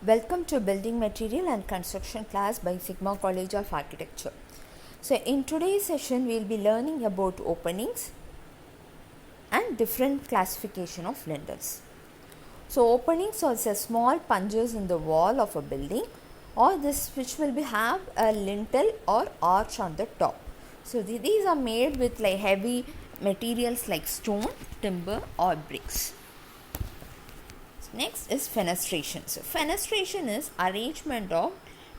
Welcome to Building Material and Construction class by Sigma College of Architecture. So in today's session we will be learning about openings and different classification of lintels. So openings are small punches in the wall of a building or this which will have a lintel or arch on the top. So these are made with like heavy materials like stone, timber or bricks. Next is fenestration. So fenestration is arrangement of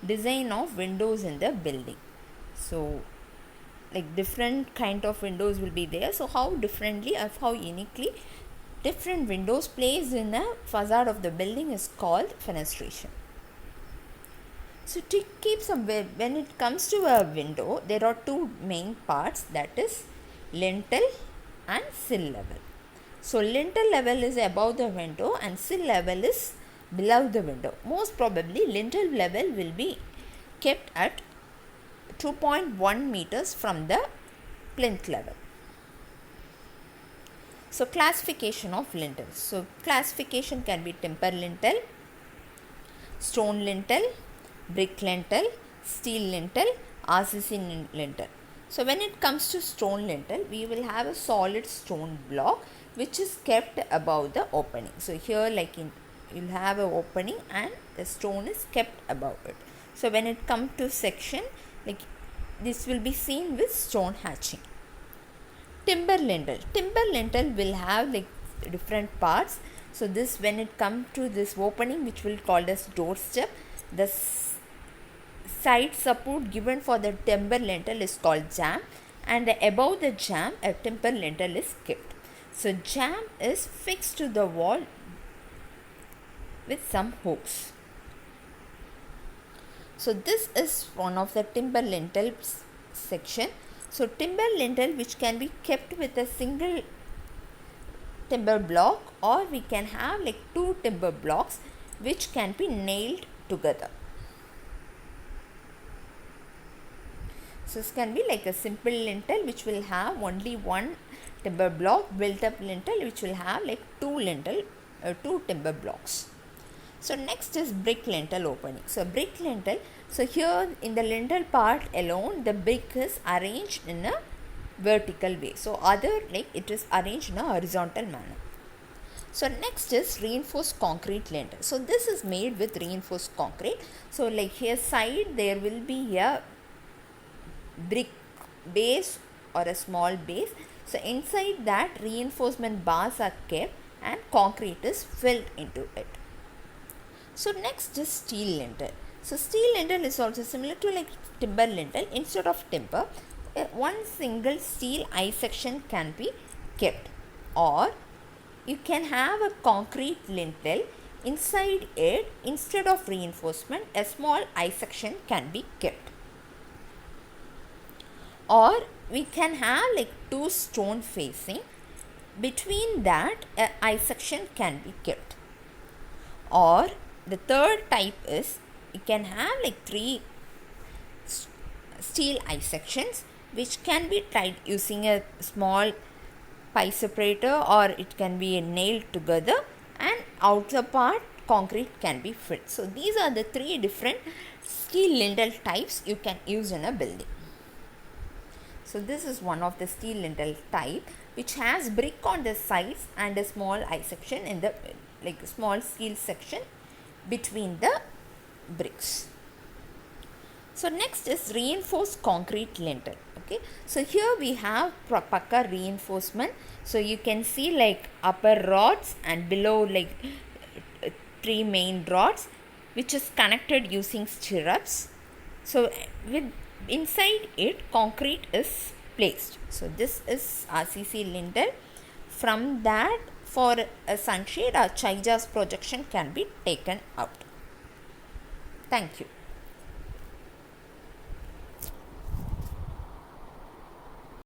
design of windows in the building. So like different kind of windows will be there. So how differently or how uniquely different windows placed in a facade of the building is called fenestration. So to keep some, when it comes to a window, there are two main parts, that is lintel and sill level. So lintel level is above the window and sill level is below the window. Most probably lintel level will be kept at 2.1 meters from the plinth level. So classification of lintels. So classification can be timber lintel, stone lintel, brick lintel, steel lintel, RCC lintel. So when it comes to stone lintel, we will have a solid stone block which is kept above the opening. So here you'll have an opening and the stone is kept above it. So when it comes to section, like this will be seen with stone hatching. Timber lintel. Timber lintel will have like different parts. So this, when it comes to this opening, which will called as doorstep, the side support given for the timber lintel is called jamb, and above the jamb a timber lintel is kept. So jamb is fixed to the wall with some hooks. So this is one of the timber lintel section. So timber lintel which can be kept with a single timber block, or we can have like two timber blocks which can be nailed together. So this can be like a simple lintel which will have only one timber block, built up lintel which will have like two timber blocks. So next is brick lintel opening. So brick lintel, so here in the lintel part alone the brick is arranged in a vertical way. So other like it is arranged in a horizontal manner. So next is reinforced concrete lintel. So this is made with reinforced concrete. So like here side there will be a brick base or a small base. So inside that reinforcement bars are kept and concrete is filled into it. So next is steel lintel. So steel lintel is also similar to like timber lintel. Instead of timber, one single steel I section can be kept, or you can have a concrete lintel. Inside it, instead of reinforcement, a small I section can be kept. Or we can have like two stone facing, between that a I section can be kept. Or the third type is you can have like three steel I sections which can be tied using a small pie separator, or it can be nailed together, and outer part concrete can be filled. So these are the three different steel lintel types you can use in a building. So this is one of the steel lintel type which has brick on the sides and a small I section in the like small steel section between the bricks. So next is reinforced concrete lintel. Okay, so here we have pucker reinforcement. So you can see like upper rods and below like three main rods which is connected using stirrups. So with inside it concrete is placed. So this is RCC lintel. From that, for a sunshade or Chaija's projection can be taken out. Thank you.